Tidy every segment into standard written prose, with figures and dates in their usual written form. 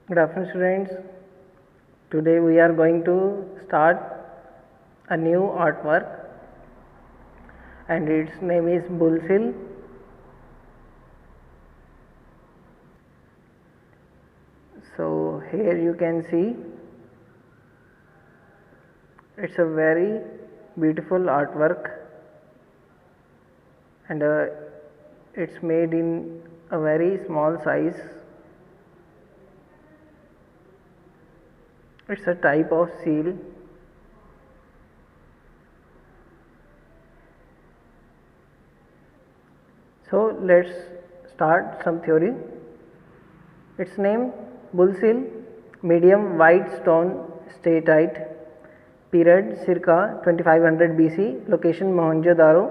Good afternoon, students. Today we are going to start a new artwork, and its name is Bull Seal. So here you can see it's a very beautiful artwork, and it's made in a very small size. It's a type of seal. So let's start some theory. Its name Bull Seal, medium white stone statite, period circa 2500 BC, location Mohenjo-daro,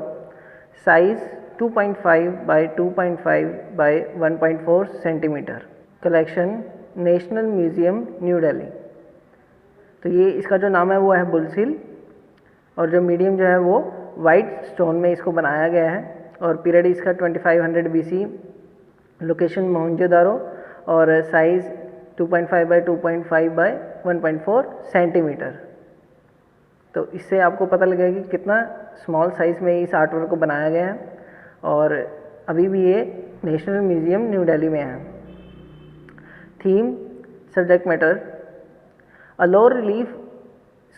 size 2.5 by 2.5 by 1.4 centimeter, collection national museum new Delhi. तो ये इसका जो नाम है वो है bull seal, और जो मीडियम जो है वो वाइट स्टोन में इसको बनाया गया है, और पीरियड इसका 2500 BC, लोकेशन मोहनजोदारो, और साइज़ 2.5 बाई 2.5 बाई 1.4 सेंटीमीटर। तो इससे आपको पता लगेगा कि कितना स्मॉल साइज़ में इस आर्टवर्क को बनाया गया है, और अभी भी ये नेशनल म्यूज़ियम न्यू दिल्ली में है। Theme, subject matter, a low relief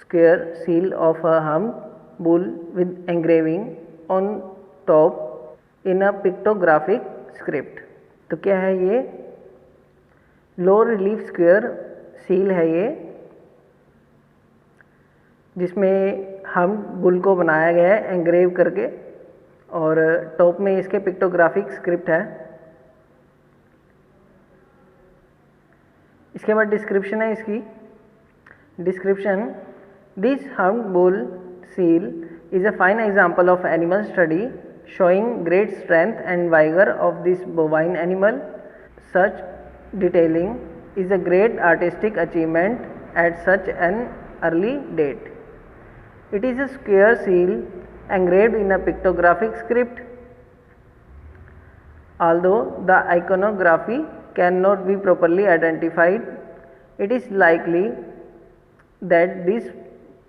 square seal of a humped bull with engraving on top in a pictographic script। तो क्या है ये? लो रिलीफ स्क्वायर सील है ये, जिसमें हम बुल को बनाया गया है एंग्रेव करके, और टॉप में इसके पिक्टोग्राफिक स्क्रिप्ट है। इसके बाद डिस्क्रिप्शन है इसकी। Description: This humped bull seal is a fine example of animal study showing great strength and vigor of this bovine animal. Such detailing is a great artistic achievement at such an early date. It is a square seal engraved in a pictographic script. Although the iconography cannot be properly identified, it is likely that this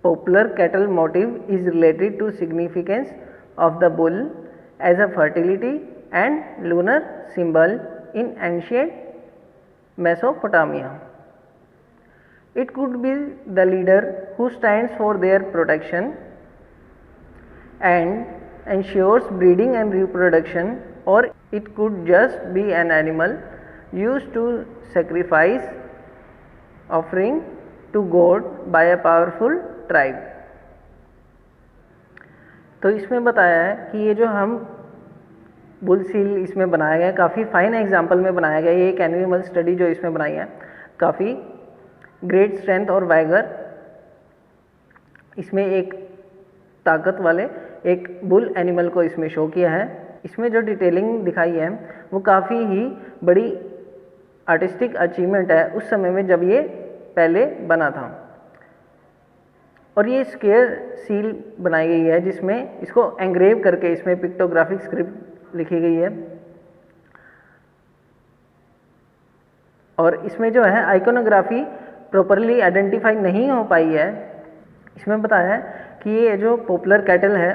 popular cattle motif is related to significance of the bull as a fertility and lunar symbol in ancient Mesopotamia. It could be the leader who stands for their protection and ensures breeding and reproduction, or it could just be an animal used to sacrifice offering to God by a powerful tribe. तो इसमें बताया है कि ये जो हम bull seal इसमें बनाया गया है, काफ़ी फाइन एग्जाम्पल में बनाया गया है। ये एक एनिमल स्टडी जो इसमें बनाई है, काफ़ी ग्रेट स्ट्रेंथ और वाइगर, इसमें एक ताकत वाले एक बुल एनिमल को इसमें शो किया है। इसमें जो डिटेलिंग दिखाई है वो काफ़ी ही बड़ी आर्टिस्टिक अचीवमेंट है उस समय में जब ये पहले बना था। और ये स्क्वायर सील बनाई गई है जिसमें इसको एंग्रेव करके इसमें पिक्टोग्राफिक स्क्रिप्ट लिखी गई है, और इसमें जो है आइकोनोग्राफी प्रॉपरली आइडेंटिफाई नहीं हो पाई है। इसमें बताया है कि ये जो पॉपुलर कैटल है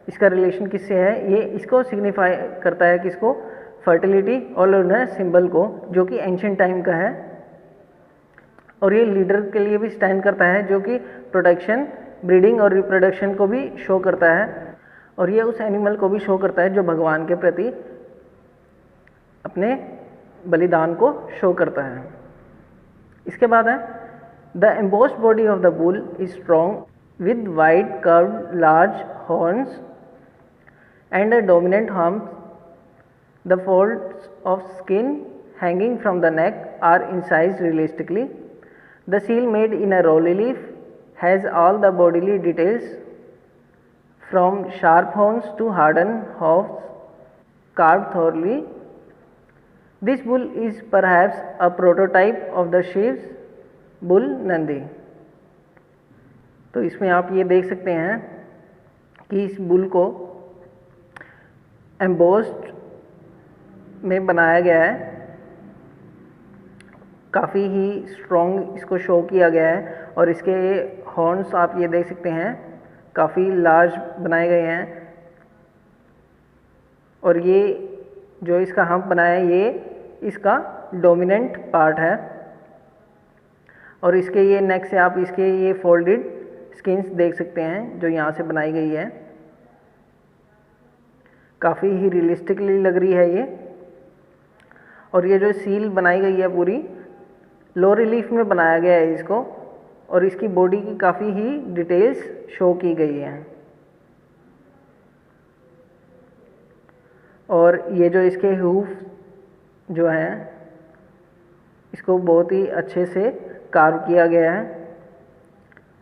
इसका रिलेशन किससे है, ये इसको सिग्निफाई करता है किसको, फर्टिलिटी और लूनर सिंबल को, जो कि एंशिएंट टाइम का है, और ये लीडर के लिए भी स्टैंड करता है जो कि प्रोटेक्शन, ब्रीडिंग और रिप्रोडक्शन को भी शो करता है, और ये उस एनिमल को भी शो करता है जो भगवान के प्रति अपने बलिदान को शो करता है। इसके बाद है the embossed body of the bull is strong with wide curved large horns and a dominant hump. The folds of skin hanging from the neck are incised realistically. The seal made in a raw relief has all the bodily details from sharp horns to hardened hooves carved thoroughly. This bull is perhaps a prototype of the Shiv's bull Nandi. तो इसमें आप ये देख सकते हैं कि इस bull को एम्बोस्ड में बनाया गया है, काफ़ी ही स्ट्रॉन्ग इसको शो किया गया है। और इसके हॉर्न्स आप ये देख सकते हैं काफ़ी लार्ज बनाए गए हैं। और ये जो इसका हम्प बना है ये इसका डोमिनेंट पार्ट है। और इसके ये नेक से आप इसके ये फोल्डेड स्किन्स देख सकते हैं जो यहाँ से बनाई गई है। काफ़ी ही रियलिस्टिकली लग रही है ये। और ये जो सील बनाई गई है पूरी लो रिलीफ में बनाया गया है इसको। और इसकी बॉडी की काफ़ी ही डिटेल्स शो की गई हैं। और ये जो इसके हूफ जो हैं इसको बहुत ही अच्छे से कार्व किया गया है।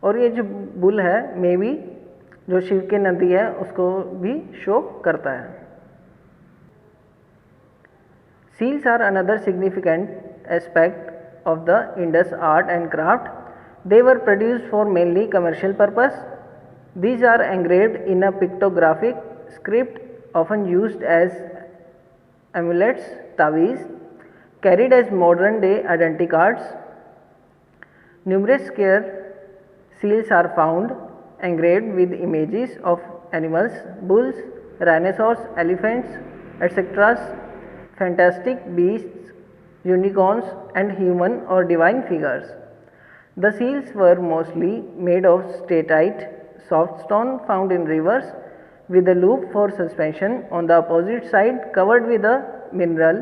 और ये जो बुल है मे बी जो शिव के नंदी है उसको भी शो करता है। Seals are another significant aspect of the Indus art and craft. They were produced for mainly commercial purpose. These are engraved in a pictographic script often used as amulets, taweez, carried as modern day identity cards. Numerous scare seals are found engraved with images of animals, bulls, rhinoceros, elephants, etc., fantastic beasts, unicorns, and human or divine figures. The seals were mostly made of statite soft stone found in rivers, with a loop for suspension on the opposite side covered with a mineral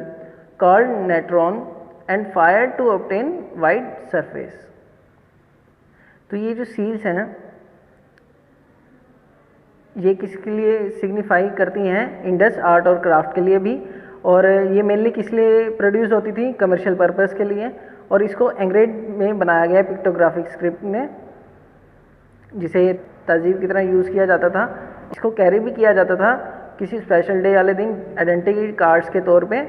called natron and fired to obtain wide surface. तो ये जो seals हैं ये किसके लिए signify करती हैं? Indus art और क्राफ्ट के लिए भी। और ये मेनली किस लिए प्रोड्यूस होती थी? कमर्शियल पर्पस के लिए। और इसको एंग्रेड में बनाया गया पिक्टोग्राफिक स्क्रिप्ट में, जिसे तहजीब की तरह यूज़ किया जाता था। इसको कैरी भी किया जाता था किसी स्पेशल डे वाले दिन आइडेंटिटी कार्ड्स के तौर पे।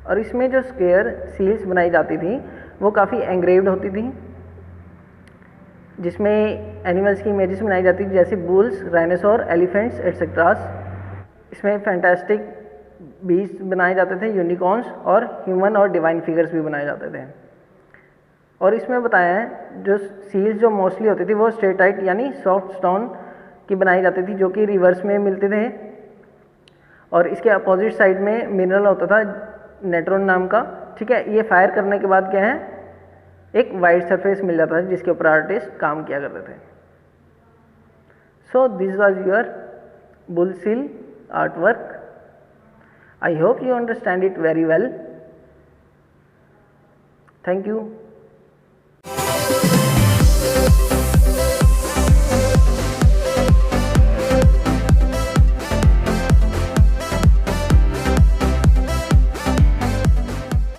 और इसमें जो स्क्वेयर सील्स बनाई जाती थी वो काफ़ी एंग्रेव्ड होती थी, जिसमें एनिमल्स की इमेजेस बनाई जाती थी जैसे बुल्स, राइनोसोर, एलिफेंट्स एटसेट्रा। इसमें फैंटास्टिक बीस्ट बनाए जाते थे, यूनिकॉर्न्स, और ह्यूमन और डिवाइन फिगर्स भी बनाए जाते थे। और इसमें बताया है जो सील्स जो मोस्टली होती थी वो स्टेटाइट यानी सॉफ्ट स्टोन की बनाई जाती थी, जो कि रिवर्स में मिलते थे। और इसके अपोजिट साइड में मिनरल होता था नेट्रॉन नाम का। ठीक है, ये फायर करने के बाद क्या है, एक वाइट सरफेस मिल जाता है जिसके ऊपर आर्टिस्ट काम किया करते थे। So this was your bull seal art work. I hope you understand it very well. Thank you.